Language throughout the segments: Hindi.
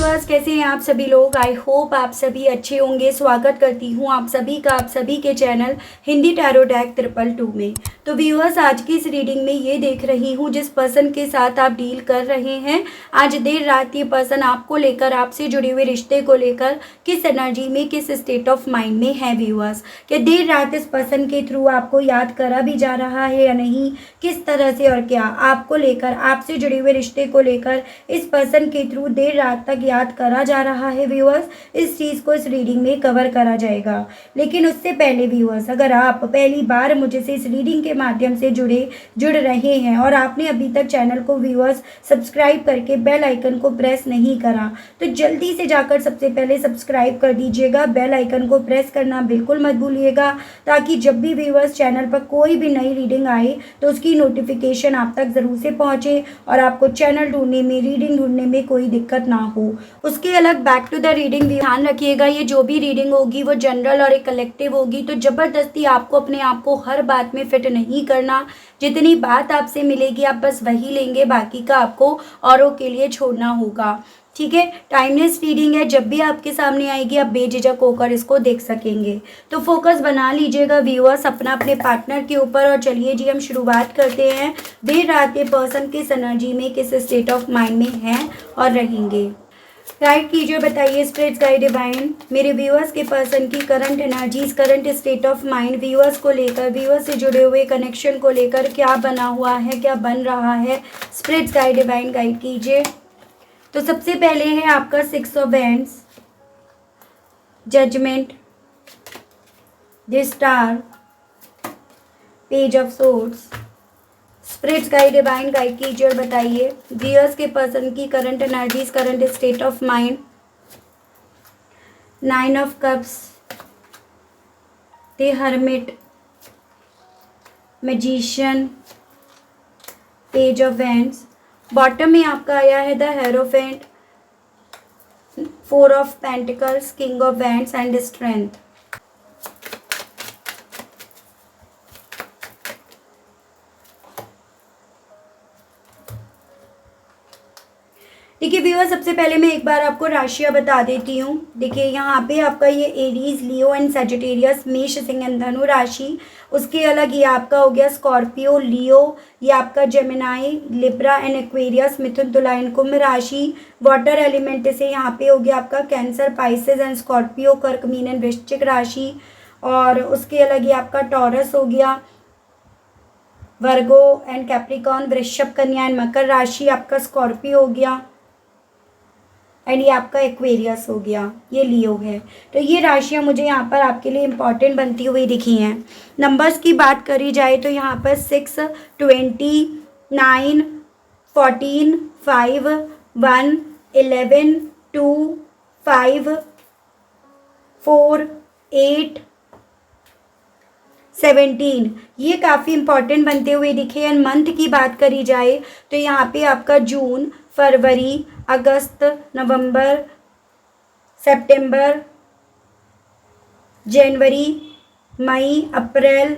व्यूअर्स, कैसे हैं आप सभी लोग। आई होप आप सभी अच्छे होंगे। स्वागत करती हूँ आप सभी का आप सभी के चैनल हिंदी टैरो डेक 222 में। तो व्यूअर्स, आज की इस रीडिंग में ये देख रही हूँ जिस पर्सन के साथ आप डील कर रहे हैं, आज देर रात ये पर्सन आपको लेकर, आपसे जुड़े हुए रिश्ते को लेकर किस एनर्जी में, किस स्टेट ऑफ माइंड में है व्यूअर्स। कि देर रात इस पर्सन के थ्रू आपको याद करा भी जा रहा है या नहीं, किस तरह से और क्या आपको लेकर, आपसे जुड़े हुए रिश्ते को लेकर इस पर्सन के थ्रू देर रात तक याद करा जा रहा है व्यूअर्स। इस चीज़ को इस रीडिंग में कवर करा जाएगा। लेकिन उससे पहले व्यूअर्स, अगर आप पहली बार मुझे से इस रीडिंग के माध्यम से जुड़ रहे हैं और आपने अभी तक चैनल को व्यूअर्स सब्सक्राइब करके बेल आइकन को प्रेस नहीं करा, तो जल्दी से जाकर सबसे पहले सब्सक्राइब कर दीजिएगा। बेल आइकन को प्रेस करना बिल्कुल मत भूलिएगा, ताकि जब भी व्यूअर्स चैनल पर कोई भी नई रीडिंग आए तो उसकी नोटिफिकेशन आप तक ज़रूर से पहुँचे और आपको चैनल ढूंढने में, रीडिंग ढूंढने में कोई दिक्कत ना हो। उसके अलग बैक टू द रीडिंग ध्यान रखिएगा, ये जो भी रीडिंग होगी वो जनरल और एक कलेक्टिव होगी। तो ज़बरदस्ती आपको अपने आप को हर बात में फिट नहीं करना। जितनी बात आपसे मिलेगी आप बस वही लेंगे, बाकी का आपको औरों के लिए छोड़ना होगा। ठीक है, टाइमलेस रीडिंग है, जब भी आपके सामने आएगी आप बेझिझक होकर इसको देख सकेंगे। तो फोकस बना लीजिएगा व्यूअर्स अपना अपने पार्टनर के ऊपर। और चलिए जी, हम शुरुआत करते हैं। देर रात ये पर्सन किस एनर्जी में, किस स्टेट ऑफ माइंड में हैं और रहेंगे। गाइड कीजिए, बताइए स्पिरिट्स गाइड डिवाइन, मेरे व्यूअर्स के पर्सन की current energies, current state of mind, viewers को लेकर, व्यूअर्स से जुड़े हुए कनेक्शन को लेकर क्या बना हुआ है, क्या बन रहा है। स्पिरिट्स गाइड डिवाइन गाइड कीजिए। तो सबसे पहले है आपका 6 of wands, judgment, the star, page of swords. Spirits guide divine guide कीजिए और बताइए व्यूअर्स के पर्सन की current energies, current state of mind. 9 of cups, the hermit, magician, page of wands. Bottom में आपका आया है the hierophant, 4 of pentacles, king of wands and strength. देखिए व्यूअर, सबसे पहले मैं एक बार आपको राशियां बता देती हूँ। देखिए यहाँ पे आपका ये एरीज, लियो एंड सजिटेरियस, मेष, सिंह एंड धनु राशि। उसके अलग ये आपका हो गया स्कॉर्पियो, लियो, ये आपका जेमिनाई, लिब्रा एंड एक्वेरियस, मिथुन, तुला एंड कुंभ राशि। वाटर एलिमेंट से यहाँ पे हो गया आपका कैंसर, पाइसेस एंड स्कॉर्पियो, कर्क, मीन एंड वृश्चिक राशि। और उसके अलग ये आपका टॉरस हो गया, वर्गो एंड कैप्रिकॉन, वृषभ, कन्या एंड मकर राशि। आपका स्कॉर्पियो हो गया एंड ये आपका एक्वेरियस हो गया, ये लियो है। तो ये राशियाँ मुझे यहाँ पर आपके लिए इम्पॉर्टेंट बनती हुई दिखी हैं। नंबर्स की बात करी जाए तो यहाँ पर 6, 20, 9, 14, 5, 1, 11, 2, 5, 4, 8, 17 ये काफ़ी इम्पॉर्टेंट बनते हुए दिखे। एंड मंथ की बात करी जाए तो यहाँ पे आपका जून, फरवरी, अगस्त, नवंबर, सितंबर, जनवरी, मई, अप्रैल,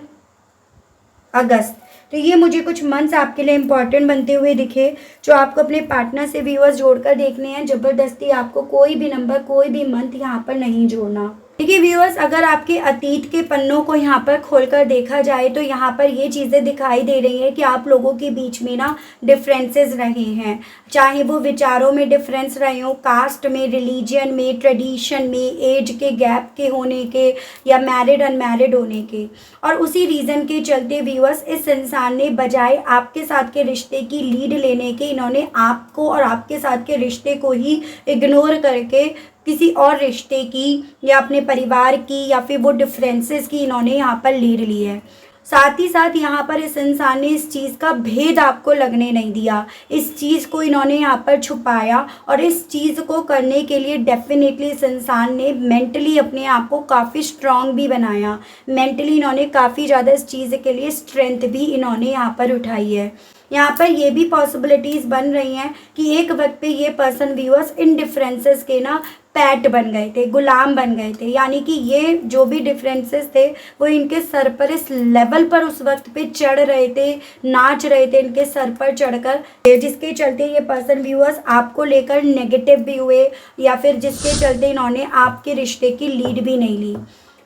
अगस्त। तो ये मुझे कुछ मंथ्स आपके लिए इम्पॉर्टेंट बनते हुए दिखे, जो आपको अपने पार्टनर से व्यूअर्स जोड़कर देखने हैं। ज़बरदस्ती आपको कोई भी नंबर, कोई भी मंथ यहाँ पर नहीं जोड़ना। देखिए व्यूअर्स, अगर आपके अतीत के पन्नों को यहाँ पर खोलकर देखा जाए तो यहाँ पर ये चीज़ें दिखाई दे रही हैं कि आप लोगों के बीच में ना डिफरेंसेस रहे हैं। चाहे वो विचारों में डिफरेंस रहे हो, कास्ट में, रिलीजन में, ट्रेडिशन में, एज के गैप के होने के, या मैरिड अनमैरिड होने के। और उसी रीज़न के चलते व्यूअर्स, इस इंसान ने बजाय आपके साथ के रिश्ते की लीड लेने के, इन्होंने आपको और आपके साथ के रिश्ते को ही इग्नोर करके किसी और रिश्ते की या अपने परिवार की या फिर वो डिफरेंसेस की इन्होंने यहाँ पर लीड ली है। साथ ही साथ यहाँ पर इस इंसान ने इस चीज़ का भेद आपको लगने नहीं दिया। इस चीज़ को इन्होंने यहाँ पर छुपाया और इस चीज़ को करने के लिए डेफिनेटली इस इंसान ने मेंटली अपने आप को काफ़ी स्ट्रांग भी बनाया। मेंटली इन्होंने काफ़ी ज़्यादा इस चीज़ के लिए स्ट्रेंथ भी इन्होंने यहाँ पर उठाई है। यहाँ पर ये भी पॉसिबिलिटीज़ बन रही हैं कि एक वक्त पे ये पर्सन व्यूअर्स इन डिफरेंसेस के ना पैट बन गए थे, गुलाम बन गए थे। यानी कि ये जो भी डिफरेंसेस थे वो इनके सर पर इस लेवल पर उस वक्त पे चढ़ रहे थे, नाच रहे थे इनके सर पर चढ़कर, जिसके चलते ये पर्सन व्यूअर्स आपको लेकर नेगेटिव भी हुए, या फिर जिसके चलते इन्होंने आपके रिश्ते की लीड भी नहीं ली।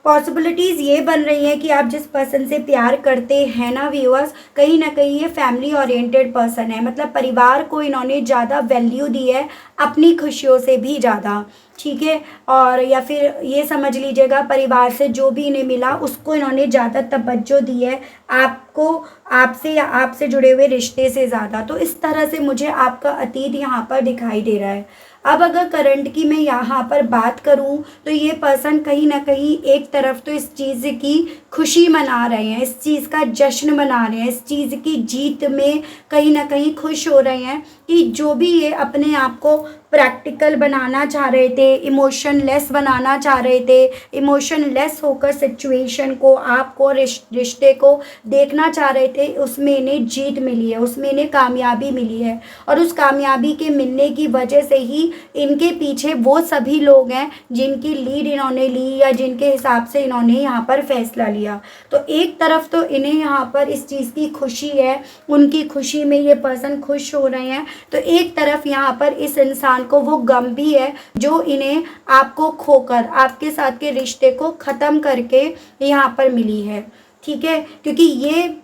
पॉसिबिलिटीज़ ये बन रही हैं कि आप जिस पर्सन से प्यार करते हैं ना व्यूअर्स, कहीं ना कहीं ये फैमिली ओरिएंटेड पर्सन है। मतलब परिवार को इन्होंने ज़्यादा वैल्यू दी है अपनी खुशियों से भी ज़्यादा, ठीक है। और या फिर ये समझ लीजिएगा परिवार से जो भी इन्हें मिला उसको इन्होंने ज़्यादा तवज्जो दी है आपको, आपसे या आपसे जुड़े हुए रिश्ते से ज़्यादा। तो इस तरह से मुझे आपका अतीत यहाँ पर दिखाई दे रहा है। अब अगर करंट की मैं यहाँ पर बात करूँ तो ये पर्सन कहीं ना कहीं एक तरफ तो इस चीज़ की खुशी मना रहे हैं, इस चीज़ का जश्न मना रहे हैं, इस चीज़ की जीत में कहीं ना कहीं खुश हो रहे हैं कि जो भी ये अपने आप को प्रैक्टिकल बनाना चाह रहे थे, इमोशनलेस बनाना चाह रहे थे, इमोशनलेस होकर सिचुएशन को, आपको, रिश्ते को देखना चाह रहे थे, उसमें इन्हें जीत मिली है, उसमें इन्हें कामयाबी मिली है। और उस कामयाबी के मिलने की वजह से ही इनके पीछे वो सभी लोग हैं जिनकी लीड इन्होंने ली या जिनके हिसाब से इन्होंने यहाँ पर फैसला लिया। तो एक तरफ तो इन्हें यहाँ पर इस चीज़ की खुशी है, उनकी खुशी में ये पर्सन खुश हो रहे हैं, तो एक तरफ यहाँ पर इस इंसान को वो गम भी है जो इन्हें आपको खोकर, आपके साथ के रिश्ते को ख़त्म करके यहाँ पर मिली है, ठीक है। क्योंकि ये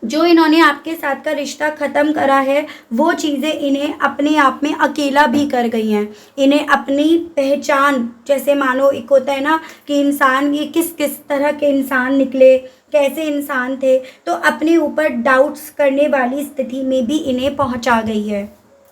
जो इन्होंने आपके साथ का रिश्ता ख़त्म करा है वो चीज़ें इन्हें अपने आप में अकेला भी कर गई हैं। इन्हें अपनी पहचान, जैसे मानो एक होता है ना कि इंसान ये किस किस तरह के इंसान निकले, कैसे इंसान थे, तो अपने ऊपर डाउट्स करने वाली स्थिति में भी इन्हें पहुंचा गई है।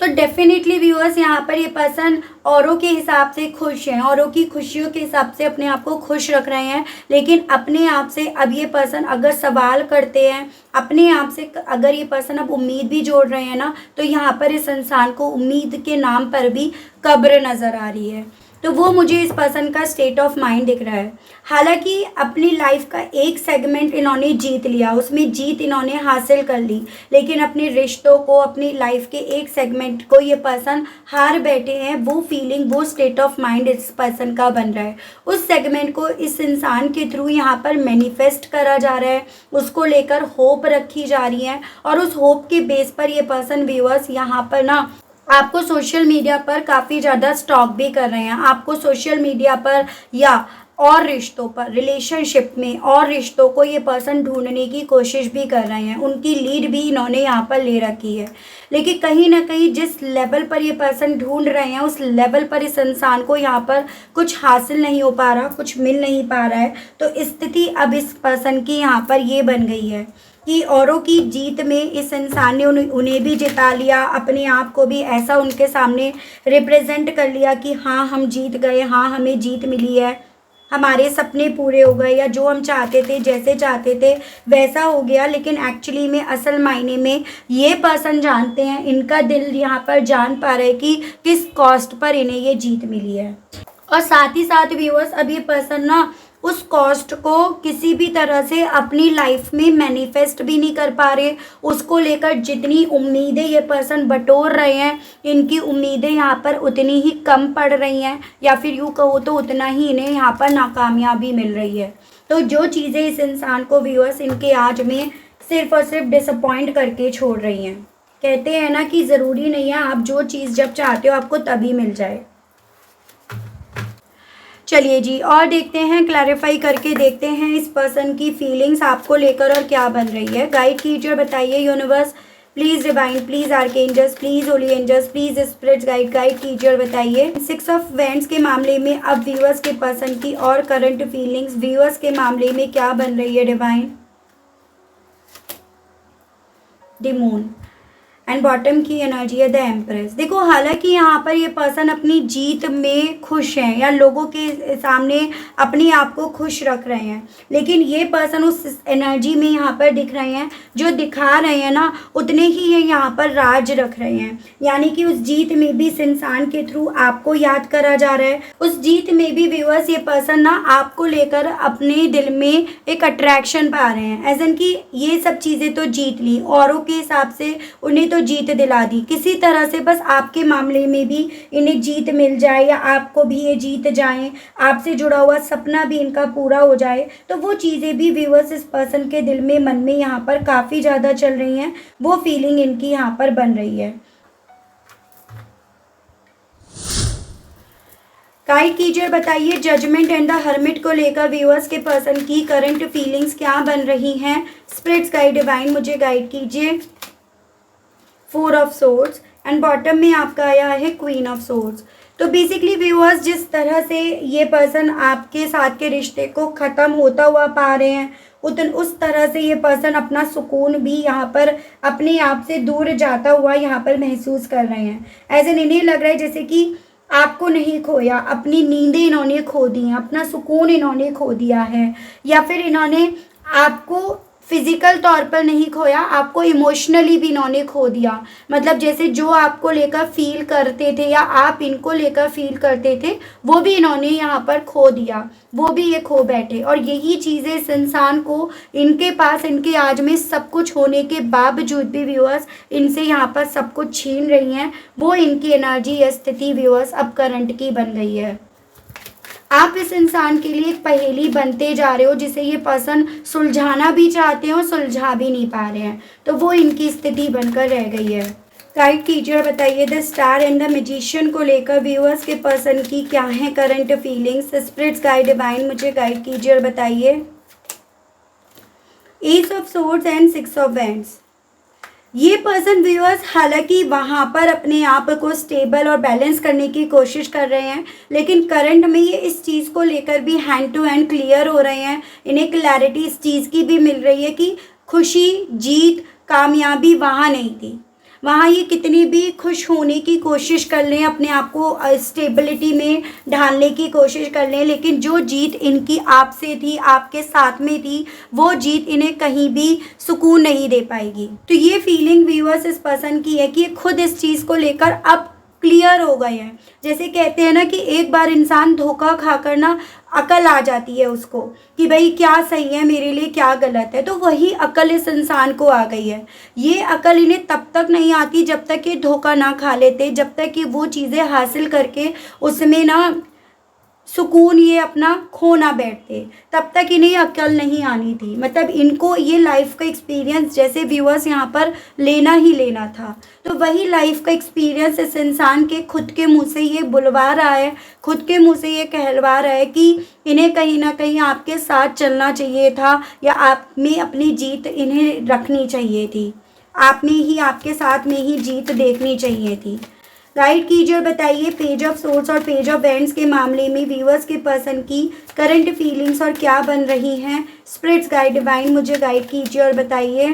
तो डेफिनेटली व्यूअर्स यहाँ पर ये पर्सन औरों के हिसाब से खुश हैं, औरों की खुशियों के हिसाब से अपने आप को खुश रख रहे हैं, लेकिन अपने आप से अब ये पर्सन अगर सवाल करते हैं, अपने आप से अगर ये पर्सन अब उम्मीद भी जोड़ रहे हैं ना, तो यहाँ पर इस इंसान को उम्मीद के नाम पर भी कब्र नज़र आ रही है। तो वो मुझे इस पर्सन का स्टेट ऑफ माइंड दिख रहा है। हालांकि अपनी लाइफ का एक सेगमेंट इन्होंने जीत लिया, उसमें जीत इन्होंने हासिल कर ली, लेकिन अपने रिश्तों को, अपनी लाइफ के एक सेगमेंट को ये पर्सन हार बैठे हैं। वो फीलिंग, वो स्टेट ऑफ माइंड इस पर्सन का बन रहा है। उस सेगमेंट को इस इंसान के थ्रू यहाँ पर मैनिफेस्ट करा जा रहा है, उसको लेकर होप रखी जा रही है, और उस होप के बेस पर ये पर्सन व्यूअर्स यहाँ पर ना आपको सोशल मीडिया पर काफ़ी ज़्यादा स्टॉक भी कर रहे हैं। आपको सोशल मीडिया पर या और रिश्तों पर, रिलेशनशिप में और रिश्तों को ये पर्सन ढूंढने की कोशिश भी कर रहे हैं। उनकी लीड भी इन्होंने यहाँ पर ले रखी है, लेकिन कहीं ना कहीं जिस लेवल पर ये पर्सन ढूंढ रहे हैं उस लेवल पर इस इंसान को यहाँ पर कुछ हासिल नहीं हो पा रहा, कुछ मिल नहीं पा रहा है। तो स्थिति अब इस पर्सन की यहाँ पर ये बन गई है कि औरों की जीत में इस इंसान ने उन्हें भी जिता लिया, अपने आप को भी ऐसा उनके सामने रिप्रेजेंट कर लिया कि हाँ हम जीत गए, हाँ हमें जीत मिली है, हमारे सपने पूरे हो गए, या जो हम चाहते थे, जैसे चाहते थे वैसा हो गया। लेकिन एक्चुअली में असल मायने में ये पर्सन जानते हैं, इनका दिल यहाँ पर जान पा रहा है कि किस कॉस्ट पर इन्हें ये जीत मिली है। और साथ ही साथ व्यूअर्स अब ये पर्सन ना उस कॉस्ट को किसी भी तरह से अपनी लाइफ में मैनिफेस्ट भी नहीं कर पा रहे। उसको लेकर जितनी उम्मीदें ये पर्सन बटोर रहे हैं, इनकी उम्मीदें यहाँ पर उतनी ही कम पड़ रही हैं, या फिर यूँ कहो तो उतना ही इन्हें यहाँ पर नाकामयाबी मिल रही है। तो जो चीज़ें इस इंसान को व्यूअर्स इनके आज में सिर्फ और सिर्फ डिसअपॉइंट करके छोड़ रही हैं। कहते हैं ना कि ज़रूरी नहीं है आप जो चीज़ जब चाहते हो आपको तभी मिल जाए। चलिए जी, और देखते हैं, क्लैरिफाई करके देखते हैं इस पर्सन की फीलिंग्स आपको लेकर और क्या बन रही है। गाइड टीचर बताइए, universe please divine, please archangels, please holy angels, please spirits guide teacher बताइए। 6 ऑफ वैंड्स के मामले में अब व्यूअर्स के पर्सन की और करंट फीलिंग्स व्यूअर्स के मामले में क्या बन रही है divine. The moon and bottom की एनर्जी है द एम्प्रेस। देखो, हालांकि यहाँ पर ये पर्सन अपनी जीत में खुश हैं या लोगों के सामने अपने आप को खुश रख रहे हैं, लेकिन ये पर्सन उस एनर्जी में यहाँ पर दिख रहे हैं, जो दिखा रहे हैं ना उतने ही ये यहाँ पर राज रख रहे हैं। यानी कि उस जीत में भी इस इंसान के थ्रू आपको याद करा जा रहा है। उस जीत में भी व्यूअर्स ये पर्सन ना आपको लेकर अपने दिल में एक अट्रैक्शन पा रहे हैं, एज एन कि ये सब चीज़ें तो जीत ली, औरों के हिसाब से उन्हें तो तो जीत दिला दी, किसी तरह से बस आपके मामले में भी इन्हें जीत मिल जाए या आपको भी ये जीत जाएं, आपसे जुड़ा हुआ सपना भी इनका पूरा हो जाए। तो वो चीज़ें भी व्यूअर्स इस पर्सन के दिल में, मन में यहाँ पर काफ़ी ज़्यादा चल रही हैं, वो फीलिंग इनकी यहाँ पर बन रही है। गाइड कीजिए, बताइए जजमेंट एंड द हर्मिट को लेकर व्यूअर्स के पर्सन की करंट फीलिंग्स क्या बन रही हैं। स्पिरिट्स गाइड डिवाइन मुझे गाइड कीजिए। 4 ऑफ सोर्ड्स एंड बॉटम में आपका आया है क्वीन ऑफ सोर्ड्स। तो बेसिकली व्यूअर्स, जिस तरह से ये पर्सन आपके साथ के रिश्ते को ख़त्म होता हुआ पा रहे हैं, उस तरह से ये पर्सन अपना सुकून भी यहाँ पर अपने आप से दूर जाता हुआ यहाँ पर महसूस कर रहे हैं। ऐसे इन्हें लग रहा है जैसे कि आपको नहीं खोया, अपनी नींदें इन्होंने खो दी हैं, अपना सुकून इन्होंने खो दिया है, या फिर इन्होंने आपको फिजिकल तौर पर नहीं खोया, आपको इमोशनली भी इन्होंने खो दिया। मतलब जैसे जो आपको लेकर फील करते थे या आप इनको लेकर फील करते थे, वो भी इन्होंने यहाँ पर खो दिया, वो भी ये खो बैठे। और यही चीज़ें इस इंसान को, इनके पास इनके आज में सब कुछ होने के बावजूद भी व्यूअर्स इनसे यहाँ पर सब कुछ छीन रही हैं। वो इनकी एनर्जी या स्थिति व्यूअर्स अब करंट की बन गई है। आप इस इंसान के लिए एक पहेली बनते जा रहे हो, जिसे ये पर्सन सुलझाना भी चाहते हो, सुलझा भी नहीं पा रहे हैं। तो वो इनकी स्थिति बनकर रह गई है। गाइड कीजिए और बताइए the star and the magician को लेकर व्यूअर्स के पर्सन की क्या है current feelings. Spirits guide divine मुझे गाइड कीजिए और बताइए। Ace of swords and 6 of wands. ये पर्सन व्यूअर्स हालांकि वहाँ पर अपने आप को स्टेबल और बैलेंस करने की कोशिश कर रहे हैं, लेकिन करंट में ये इस चीज़ को लेकर भी हैंड टू हैंड क्लियर हो रहे हैं। इन्हें क्लैरिटी इस चीज़ की भी मिल रही है कि खुशी, जीत, कामयाबी वहाँ नहीं थी। वहाँ ये कितनी भी खुश होने की कोशिश कर लें, अपने आप को स्टेबिलिटी में ढालने की कोशिश कर लें, लेकिन जो जीत इनकी आपसे थी, आपके साथ में थी, वो जीत इन्हें कहीं भी सुकून नहीं दे पाएगी। तो ये फीलिंग व्यूअर्स इस पर्सन की है कि ये खुद इस चीज़ को लेकर अब क्लियर हो गए हैं। जैसे कहते हैं ना कि एक बार इंसान धोखा खाकर ना अकल आ जाती है उसको कि भाई क्या सही है मेरे लिए, क्या गलत है। तो वही अकल इस इंसान को आ गई है। ये अकल इन्हें तब तक नहीं आती जब तक ये धोखा ना खा लेते, जब तक कि वो चीज़ें हासिल करके उसमें ना सुकून ये अपना खो ना बैठते, तब तक इन्हें अकल नहीं आनी थी। मतलब इनको ये लाइफ का एक्सपीरियंस जैसे व्यूअर्स यहाँ पर लेना ही लेना था। तो वही लाइफ का एक्सपीरियंस इस इंसान के खुद के मुंह से ये बुलवा रहा है, खुद के मुंह से ये कहलवा रहा है कि इन्हें कहीं ना कहीं आपके साथ चलना चाहिए था, या आप में अपनी जीत इन्हें रखनी चाहिए थी, आप में ही, आपके साथ में ही जीत देखनी चाहिए थी। गाइड कीजिए और बताइए पेज ऑफ सोर्ड्स और पेज ऑफ वैंड्स के मामले में व्यूअर्स के पर्सन की करंट फीलिंग्स और क्या बन रही हैं। स्पिरिट्स गाइड डिवाइन मुझे गाइड कीजिए और बताइए।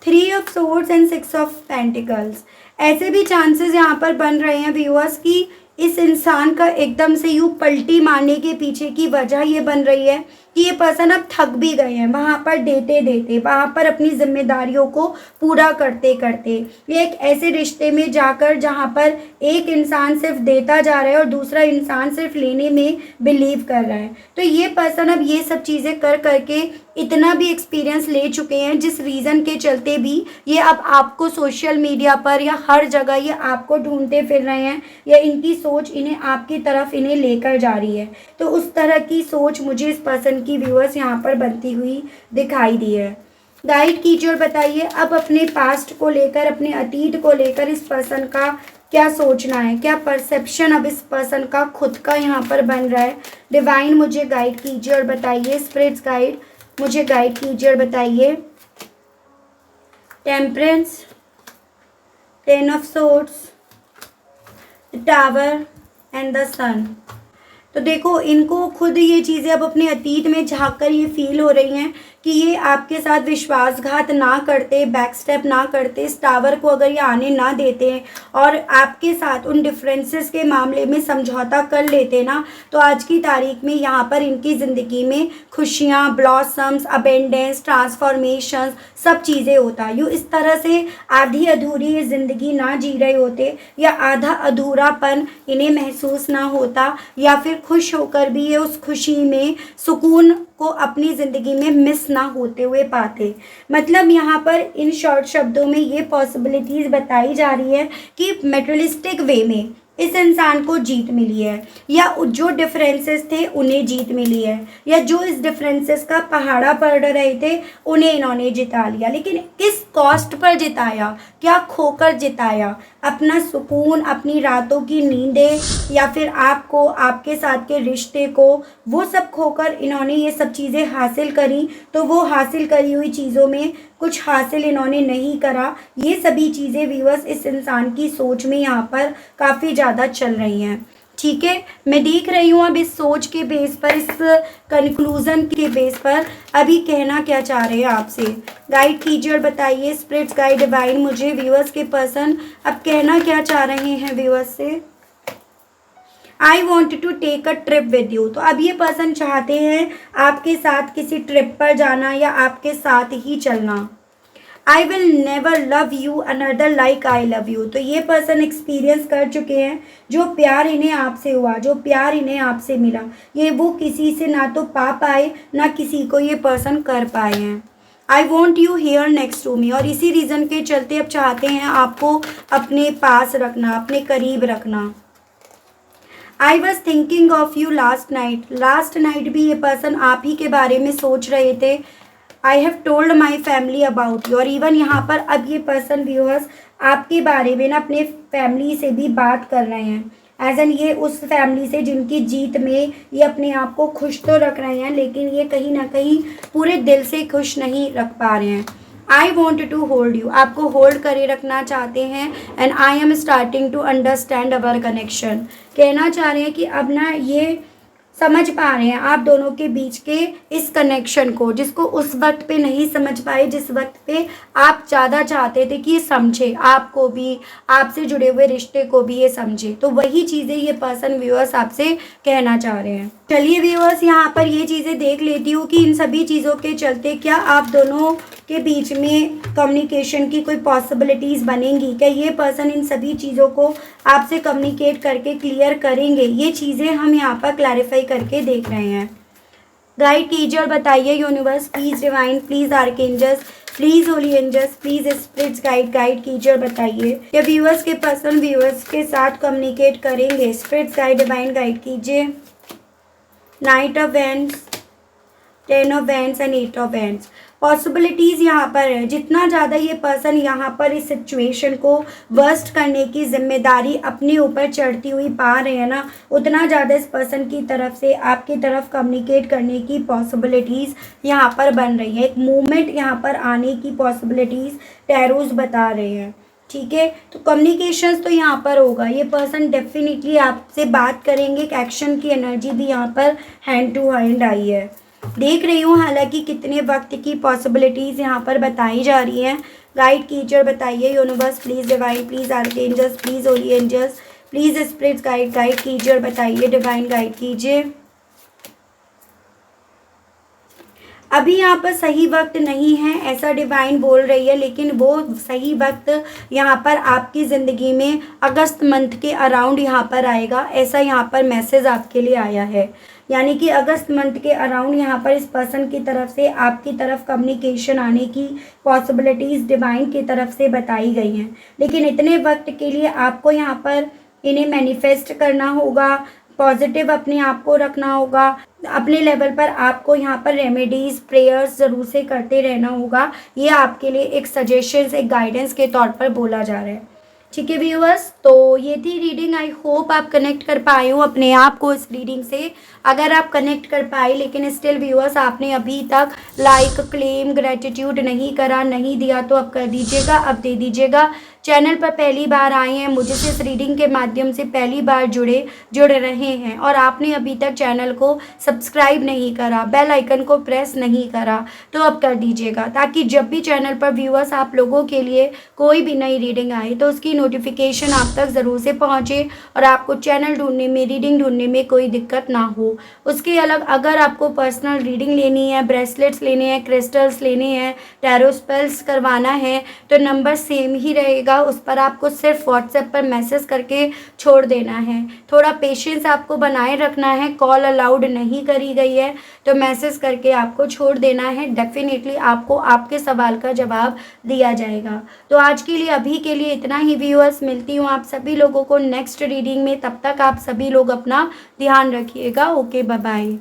3 of swords and 6 of pentacles. ऐसे भी चांसेस यहाँ पर बन रहे हैं व्यूअर्स की इस इंसान का एकदम से यूँ पलटी मारने के पीछे की वजह ये बन रही है कि ये पर्सन अब थक भी गए हैं वहाँ पर देते देते, वहाँ पर अपनी जिम्मेदारियों को पूरा करते करते। ये एक ऐसे रिश्ते में जाकर जहाँ पर एक इंसान सिर्फ देता जा रहा है और दूसरा इंसान सिर्फ लेने में बिलीव कर रहा है। तो ये पर्सन अब ये सब चीज़ें कर करके इतना भी एक्सपीरियंस ले चुके हैं, जिस रीज़न के चलते भी ये अब आपको सोशल मीडिया पर या हर जगह ये आपको ढूंढते फिर रहे हैं, या इनकी सोच इन्हें आपकी तरफ इन्हें लेकर जा रही है। तो उस तरह की सोच मुझे इस पर्सन की व्यूअर्स यहाँ पर बनती हुई दिखाई दी है। गाइड कीजिए और बताइए अब अपने पास्ट को लेकर, अपने अतीत को लेकर इस पर्सन का क्या सोचना है, क्या परसेप्शन अब इस पर्सन का खुद का यहाँ पर बन रहा है। डिवाइन मुझे गाइड कीजिए और बताइए। स्पिरिट्स गाइड मुझे गाइड कीजिए और बताइए। Temperance, 10 of swords, the tower and the sun. तो देखो इनको खुद ये चीज़ें अब अपने अतीत में झांक कर ये फील हो रही हैं कि ये आपके साथ विश्वासघात ना करते, बैक स्टेप ना करते, इस टावर को अगर ये आने ना देते और आपके साथ उन डिफरेंसेस के मामले में समझौता कर लेते ना, तो आज की तारीख में यहाँ पर इनकी ज़िंदगी में खुशियाँ, ब्लॉसम्स, अबेंडेंस, ट्रांसफॉर्मेशन सब चीज़ें होता। यूँ इस तरह से आधी अधूरी ये ज़िंदगी ना जी रहे होते, या आधा अधूरापन इन्हें महसूस ना होता, या फिर खुश होकर भी ये उस खुशी में सुकून को अपनी ज़िंदगी में मिस ना होते हुए पाते। मतलब यहाँ पर इन शॉर्ट शब्दों में ये पॉसिबिलिटीज़ बताई जा रही है कि मटेरियलिस्टिक वे में इस इंसान को जीत मिली है, या जो डिफरेंसेस थे उन्हें जीत मिली है, या जो इस डिफरेंसेस का पहाड़ा पड़ रहे थे उन्हें इन्होंने जिता लिया। लेकिन किस कॉस्ट पर जिताया, क्या खोकर जिताया? अपना सुकून, अपनी रातों की नींदें, या फिर आपको, आपके साथ के रिश्ते को, वो सब खोकर इन्होंने ये सब चीज़ें हासिल करी। तो वो हासिल करी हुई चीज़ों में कुछ हासिल इन्होंने नहीं करा। ये सभी चीज़ें व्यूअर्स इस इंसान की सोच में यहाँ पर काफ़ी ज़्यादा चल रही हैं। ठीक है, मैं देख रही हूँ अब इस सोच के बेस पर, इस कंक्लूज़न के बेस पर अभी कहना क्या चाह रहे हैं आपसे। गाइड कीजिए और बताइए स्पिरिट्स गाइड डिवाइन, मुझे व्यूअर्स के पर्सन अब कहना क्या चाह रहे हैं व्यूअर्स से। I want to take a trip with you. तो अब ये पर्सन चाहते हैं आपके साथ किसी ट्रिप पर जाना या आपके साथ ही चलना। I will never love you another like I love you. तो ये पर्सन एक्सपीरियंस कर चुके हैं जो प्यार इन्हें आपसे हुआ, जो प्यार इन्हें आपसे मिला, ये वो किसी से ना तो पा पाए ना किसी को ये पर्सन कर पाए हैं। I want you here next to me. और इसी रीज़न के चलते अब चाहते हैं आपको अपने पास रखना, अपने करीब रखना। I was thinking of you last night. Last night भी ये पर्सन आप ही के बारे में सोच रहे थे। I have told my family about you. और इवन यहाँ पर अब ये पर्सन व्यूअर्स आपके बारे में ना अपने फैमिली से भी बात कर रहे हैं। एज एन ये उस फैमिली से जिनकी जीत में ये अपने आप को खुश तो रख रहे हैं, लेकिन ये कहीं ना कहीं पूरे दिल से खुश नहीं रख पा रहे हैं। I want to hold you. आपको होल्ड करे रखना चाहते हैं। And I am starting to understand our connection. कहना चाह रहे हैं कि अब ना ये समझ पा रहे हैं आप दोनों के बीच के इस कनेक्शन को, जिसको उस वक्त पे नहीं समझ पाए, जिस वक्त पे आप ज़्यादा चाहते थे कि ये समझे आपको भी, आपसे जुड़े हुए रिश्ते को भी ये समझे। तो वही चीज़ें ये पर्सन व्यूअर्स आपसे कहना चाह रहे हैं। चलिए व्यूअर्स यहाँ पर ये चीज़ें देख लेती हूँ कि इन सभी चीज़ों के चलते क्या आप दोनों के बीच में कम्युनिकेशन की कोई पॉसिबिलिटीज़ बनेंगी। क्या ये पर्सन इन सभी चीज़ों को आपसे कम्युनिकेट करके क्लियर करेंगे? ये चीज़ें हम यहाँ पर क्लैरिफाई करके देख रहे हैं। गाइड कीजिए और बताइए universe, please divine, please archangels, please holy angels, please spirits guide कीजिए और बताइए क्या व्यूअर्स के पर्सन व्यूअर्स के साथ कम्युनिकेट करेंगे। स्पिरिट्स डिवाइन गाइड कीजिए। Night of wands, 10 of wands and 8 of wands. Possibilities यहाँ पर है। जितना ज़्यादा ये पर्सन यहाँ पर इस सिचुएशन को वर्स्ट करने की जिम्मेदारी अपने ऊपर चढ़ती हुई पा रहे हैं ना, उतना ज़्यादा इस पर्सन की तरफ से आपकी तरफ कम्युनिकेट करने की पॉसिबिलिटीज़ यहाँ पर बन रही है। एक मूवमेंट यहाँ पर आने की पॉसिबिलिटीज़ टैरोज बता रहे हैं। ठीक है, तो कम्युनिकेशंस तो यहाँ पर होगा। ये पर्सन डेफिनेटली आपसे बात करेंगे। एक एक्शन की एनर्जी भी यहाँ पर हैंड टू हैंड आई है, देख रही हूँ। हालांकि कितने वक्त की पॉसिबिलिटीज़ यहाँ पर बताई जा रही हैं। गाइड कीजिए और बताइए universe, please divine, please archangels, please holy angels, please spirits guide कीजिए और बताइए डिवाइन गाइड कीजिए। अभी यहाँ पर सही वक्त नहीं है ऐसा डिवाइन बोल रही है, लेकिन वो सही वक्त यहाँ पर आपकी ज़िंदगी में अगस्त मंथ के अराउंड यहाँ पर आएगा। ऐसा यहाँ पर मैसेज आपके लिए आया है। यानी कि अगस्त मंथ के अराउंड यहाँ पर इस पर्सन की तरफ से आपकी तरफ कम्युनिकेशन आने की पॉसिबिलिटीज़ डिवाइन की तरफ से बताई गई हैं। लेकिन इतने वक्त के लिए आपको यहाँ पर इन्हें मैनिफेस्ट करना होगा, पॉजिटिव अपने आप को रखना होगा, अपने लेवल पर आपको यहाँ पर रेमेडीज़, प्रेयर्स ज़रूर से करते रहना होगा। ये आपके लिए एक सजेशंस, एक गाइडेंस के तौर पर बोला जा रहा है। ठीक है व्यूअर्स, तो ये थी रीडिंग। आई होप आप कनेक्ट कर पाए हो अपने आप को इस रीडिंग से। अगर आप कनेक्ट कर पाए लेकिन स्टिल व्यूअर्स आपने अभी तक लाइक, क्लेम, ग्रेटिट्यूड नहीं करा, नहीं दिया, तो अब कर दीजिएगा, अब दे दीजिएगा। चैनल पर पहली बार आए हैं, मुझसे इस रीडिंग के माध्यम से पहली बार जुड़ रहे हैं और आपने अभी तक चैनल को सब्सक्राइब नहीं करा, बेल आइकन को प्रेस नहीं करा, तो अब कर दीजिएगा, ताकि जब भी चैनल पर व्यूअर्स आप लोगों के लिए कोई भी नई रीडिंग आए तो उसकी नोटिफिकेशन आप तक ज़रूर से पहुँचे और आपको चैनल ढूंढने में, रीडिंग ढूंढने में कोई दिक्कत ना हो। उसके अलग अगर आपको पर्सनल रीडिंग लेनी है, ब्रेसलेट्स लेने हैं, क्रिस्टल्स लेने हैं, टैरो स्पेल्स करवाना है, तो नंबर सेम ही रहेगा। आएगा उस पर आपको सिर्फ व्हाट्सएप पर मैसेज करके छोड़ देना है। थोड़ा पेशेंस आपको बनाए रखना है। कॉल अलाउड नहीं करी गई है तो मैसेज करके आपको छोड़ देना है। डेफिनेटली आपको आपके सवाल का जवाब दिया जाएगा। तो आज के लिए अभी के लिए इतना ही व्यूअर्स। मिलती हूँ आप सभी लोगों को नेक्स्ट रीडिंग में। तब तक आप सभी लोग अपना ध्यान रखिएगा। Okay, bye bye.